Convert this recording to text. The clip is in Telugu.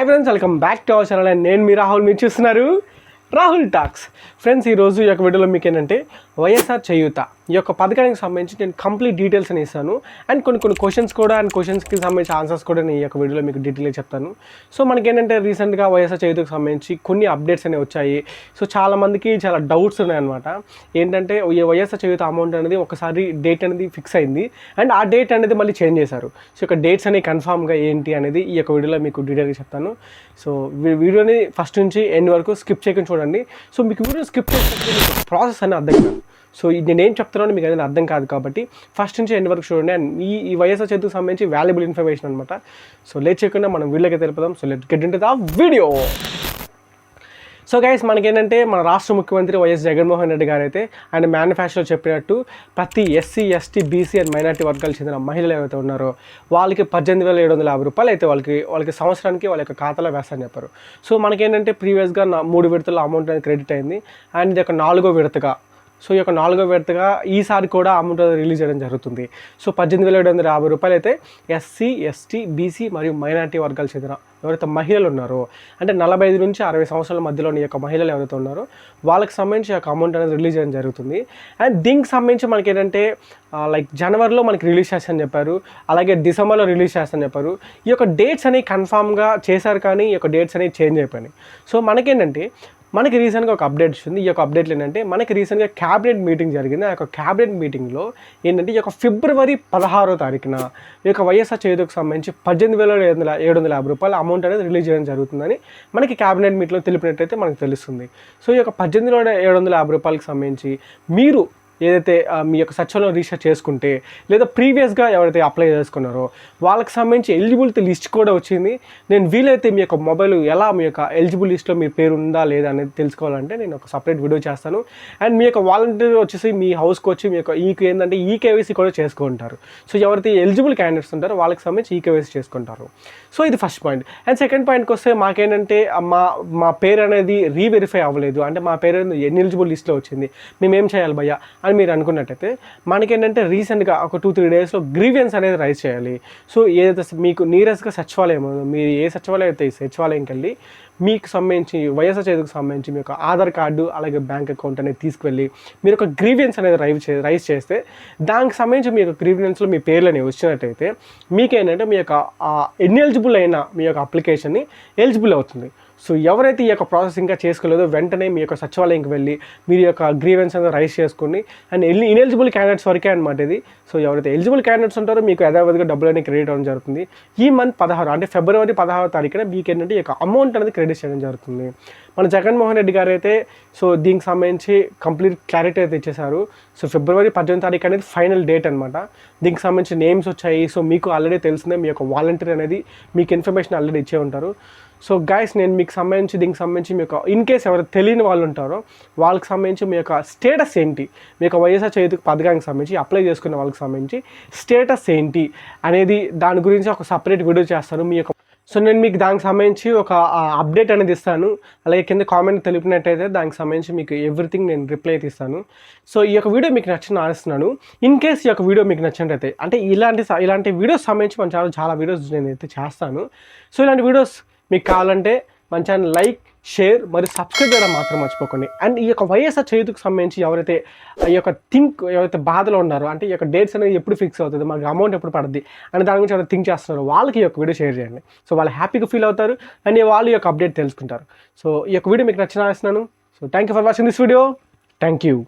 Hi friends, welcome back to our channel. And నేను మీ రాహుల్, మీరు చూస్తున్నారు రాహుల్ టాక్స్. ఫ్రెండ్స్, ఈరోజు ఈ యొక్క వీడియోలో మీకు ఏంటంటే వైఎస్ఆర్ చేయూత ఈ యొక్క పథకానికి సంబంధించి నేను కంప్లీట్ డీటెయిల్స్ అని ఇస్తాను. అండ్ కొన్ని క్వశ్చన్స్ కూడా అండ్ క్వశ్చన్స్కి సంబంధించి ఆన్సర్స్ కూడా నేను ఈ యొక్క వీడియోలో మీకు డీటెయిల్గా చెప్తాను. సో మనకేంటంటే రీసెంట్గా వైఎస్ఆర్ చేయూతకు సంబంధించి కొన్ని అప్డేట్స్ అనేవి వచ్చాయి. సో చాలామందికి చాలా డౌట్స్ ఉన్నాయన్నమాట. ఏంటంటే ఈ వైఎస్ఆర్ చేయూత అమౌంట్ అనేది ఒకసారి డేట్ అనేది ఫిక్స్ అయింది అండ్ ఆ డేట్ అనేది మళ్ళీ చేంజ్ చేశారు. సో ఇక డేట్స్ అనేవి కన్ఫామ్గా ఏంటి అనేది ఈ యొక్క వీడియోలో మీకు డీటెయిల్గా చెప్తాను. సో వీడియోని ఫస్ట్ నుంచి ఎండ్ వరకు స్కిప్ చేయకుండా చూడండి. సో మీకు వీడియో స్కిప్ చేస్తే ప్రాసెస్ అనేది అర్థం కాదు. సో నేనేం చెప్తున్నానో మీకు ఏదైనా అర్థం కాదు కాబట్టి ఫస్ట్ నుంచి ఎండ్ వరకు చూడండి. అండ్ ఈ వైఎస్ఆర్ చేయూతకు సంబంధించి వాల్యుబుల్ ఇన్ఫర్మేషన్ అనమాట. సో లేట్ చేయకుండా మనం వీడియోకి తెలుపుదాం. So let's get into the video. So guys, మనకేంటంటే మన రాష్ట్ర ముఖ్యమంత్రి వైఎస్ జగన్మోహన్ రెడ్డి గారు అయితే ఆయన మేనిఫెస్టోలో చెప్పినట్టు ప్రతి SC, ST, BC and minority వర్గాలకు చెందిన మహిళలు ఏవైతే ఉన్నారో వాళ్ళకి 18,750 రూపాయలు అయితే వాళ్ళకి సంవత్సరానికి వాళ్ళ యొక్క ఖాతాలో వేస్తారని చెప్పారు. సో మనకేంటంటే ప్రీవియస్గా 3 విడతల అమౌంట్ అనేది క్రెడిట్ అయింది అండ్ ఇది ఒక 4వ విడతగా. సో ఈ యొక్క 4వ విడతగా ఈసారి కూడా అమౌంట్ రిలీజ్ చేయడం జరుగుతుంది. సో 18,750 రూపాయలు అయితే ఎస్సీ, ఎస్టీ, బీసీ మరియు మైనార్టీ వర్గాలు చెందిన ఎవరైతే మహిళలు ఉన్నారో, అంటే 45 నుంచి 60 సంవత్సరాల మధ్యలోని యొక్క మహిళలు ఎవరైతే ఉన్నారో వాళ్ళకి సంబంధించి యొక్క అమౌంట్ అనేది రిలీజ్ చేయడం జరుగుతుంది. అండ్ దీనికి సంబంధించి మనకి ఏంటంటే లైక్ జనవరిలో మనకి రిలీజ్ చేస్తారని చెప్పారు, అలాగే డిసెంబర్లో రిలీజ్ చేస్తారని చెప్పారు. ఈ యొక్క డేట్స్ అనేవి కన్ఫామ్గా చేశారు కానీ ఈ యొక్క డేట్స్ అనేవి చేంజ్ అయిపోయినాయి. సో మనకేంటంటే మనకి రీసెంట్గా ఒక అప్డేట్ వచ్చింది. ఈ యొక్క అప్డేట్లు ఏంటంటే మనకి రీసెంట్గా క్యాబినెట్ మీటింగ్ జరిగింది. ఆ యొక్క క్యాబినెట్ మీటింగ్లో ఏంటంటే ఈ యొక్క ఫిబ్రవరి 16వ తారీఖున ఈ యొక్క వైఎస్ఆర్ చేయూతకు సంబంధించి 18,750 రూపాయల అమౌంట్ అనేది రిలీజ్ చేయడం జరుగుతుందని మనకి క్యాబినెట్ మీట్లో తెలిపినట్టయితే మనకు తెలుస్తుంది. సో ఈ యొక్క 18,750 రూపాయలకు సంబంధించి మీరు ఏదైతే మీ యొక్క సచివాలయం రీసెర్చ్ చేసుకుంటే లేదా ప్రీవియస్గా ఎవరైతే అప్లై చేసుకున్నారో వాళ్ళకి సంబంధించి ఎలిజిబిలిటీ లిస్ట్ కూడా వచ్చింది. నేను వీలైతే మీ యొక్క మొబైల్ ఎలా మీ యొక్క ఎలిజిబుల్ లిస్ట్లో మీ పేరు ఉందా లేదా అనేది తెలుసుకోవాలంటే నేను ఒక సపరేట్ వీడియో చేస్తాను. అండ్ మీ యొక్క వాలంటీర్ వచ్చేసి మీ హౌస్కి వచ్చి మీ యొక్క ఏంటంటే ఈకేవైసీ కూడా చేసుకుంటారు. సో ఎవరైతే ఎలిజిబుల్ క్యాండిడేట్స్ ఉంటారో వాళ్ళకి సంబంధించి ఈకేవైసీ చేసుకుంటారు. సో ఇది ఫస్ట్ పాయింట్. అండ్ సెకండ్ పాయింట్కి వస్తే మాకేంటంటే మా పేరు అనేది రీవెరిఫై అవ్వలేదు, అంటే మా పేరు అనేది ఎలిజిబుల్ లిస్ట్లో వచ్చింది, మేమేం చేయాలి భయ్యా అని మీరు అనుకున్నట్టయితే మనకేంటంటే రీసెంట్గా ఒక 2-3 డేస్లో గ్రీవియన్స్ అనేది రైజ్ చేయాలి. సో ఏదైతే మీకు నీరస్గా సచివాలయం, మీరు ఏ సచివాలయం అయితే సచివాలయంకి వెళ్ళి మీకు సంబంధించి వైఎస్ఆర్ చేయూతకు సంబంధించి మీ యొక్క ఆధార్ కార్డు అలాగే బ్యాంక్ అకౌంట్ అనేది తీసుకువెళ్ళి మీరు ఒక గ్రీవియన్స్ అనేది రైజ్ చేస్తే దానికి సంబంధించి మీ యొక్క గ్రీవియన్స్లో మీ పేర్లు అనేవి వచ్చినట్టయితే మీకేంటంటే మీ యొక్క ఎన్ని ఎలిజిబుల్ అయినా మీ యొక్క అప్లికేషన్ని ఎలిజిబుల్ అవుతుంది. సో ఎవరైతే ఈ యొక్క ప్రాసెస్ ఇంకా చేసుకోలేదో వెంటనే మీ యొక్క సచివాలయంకి వెళ్ళి మీరు యొక్క గ్రీవెన్స్ అనేది రైజ్ చేసుకుని అండ్ ఇన్ఎలిజిబుల్ క్యాండిడేట్స్ వరకే అనమాట ఇది. సో ఎవరైతే ఎలిజిబుల్ క్యాండిడేట్స్ ఉంటారో మీకు యథావిధిగా డబ్బులు అనేది క్రెడిట్ అవ్వడం జరుగుతుంది. ఈ మంత్ 16 అంటే ఫిబ్రవరి 16వ తారీఖున మీకు ఏంటంటే ఈ యొక్క అమౌంట్ అనేది క్రెడిట్ చేయడం జరుగుతుంది. మన జగన్మోహన్ రెడ్డి గారు అయితే సో దీనికి సంబంధించి కంప్లీట్ క్లారిటీ అయితే ఇచ్చేశారు. సో ఫిబ్రవరి 18వ తారీఖు అనేది ఫైనల్ డేట్ అనమాట. దీనికి సంబంధించి నేమ్స్ వచ్చాయి. సో మీకు ఆల్రెడీ తెలిసిందే, మీ యొక్క వాలంటీర్ అనేది మీకు ఇన్ఫర్మేషన్ ఆల్రెడీ ఇచ్చే ఉంటారు. సో గైస్, నేను మీకు సంబంధించి దీనికి సంబంధించి మీ యొక్క ఇన్ కేస్ ఎవరు తెలియని వాళ్ళు ఉంటారో వాళ్ళకి సంబంధించి మీ యొక్క స్టేటస్ ఏంటి, మీ యొక్క వైఎస్ఆర్ చేయూతకు పథకానికి సంబంధించి అప్లై చేసుకున్న వాళ్ళకి సంబంధించి స్టేటస్ ఏంటి అనేది దాని గురించి ఒక సపరేట్ వీడియో చేస్తాను మీ యొక్క. సో నేను మీకు దానికి సంబంధించి ఒక అప్డేట్ అనేది ఇస్తాను. అలాగే కింద కామెంట్ తెలిపినట్టయితే దానికి సంబంధించి మీకు ఎవ్రీథింగ్ నేను రిప్లై అయితే ఇస్తాను. సో ఈ యొక్క వీడియో మీకు నచ్చిన ఆశిస్తున్నాను. ఇన్ కేస్ ఈ యొక్క వీడియో మీకు నచ్చినట్టయితే, అంటే ఇలాంటి వీడియోస్ సంబంధించి మన చాలా వీడియోస్ నేనైతే చేస్తాను. సో ఇలాంటి వీడియోస్ మీకు కావాలంటే మన ఛానల్ లైక్, షేర్ మరియు సబ్స్క్రైబ్ చేయడం మాత్రం మర్చిపోకండి. అండ్ ఈ యొక్క వైఎస్ఆర్ చేయూతకు సంబంధించి ఎవరైతే బాధలో ఉన్నారో, అంటే ఈ యొక్క డేట్స్ అనేది ఎప్పుడు ఫిక్స్ అవుతుంది, మాకు అమౌంట్ ఎప్పుడు పడుతుంది అని దాని గురించి ఎవరైతే థింక్ చేస్తున్నారో వాళ్ళకి ఈ యొక్క వీడియో షేర్ చేయండి. సో వాళ్ళు హ్యాపీగా ఫీల్ అవుతారు అండ్ వాళ్ళు ఈ యొక్క అప్డేట్ తెలుసుకుంటారు. సో ఈ యొక్క వీడియో మీకు నచ్చిన ఆశిస్తున్నాను. So thank you for watching this video. Thank you.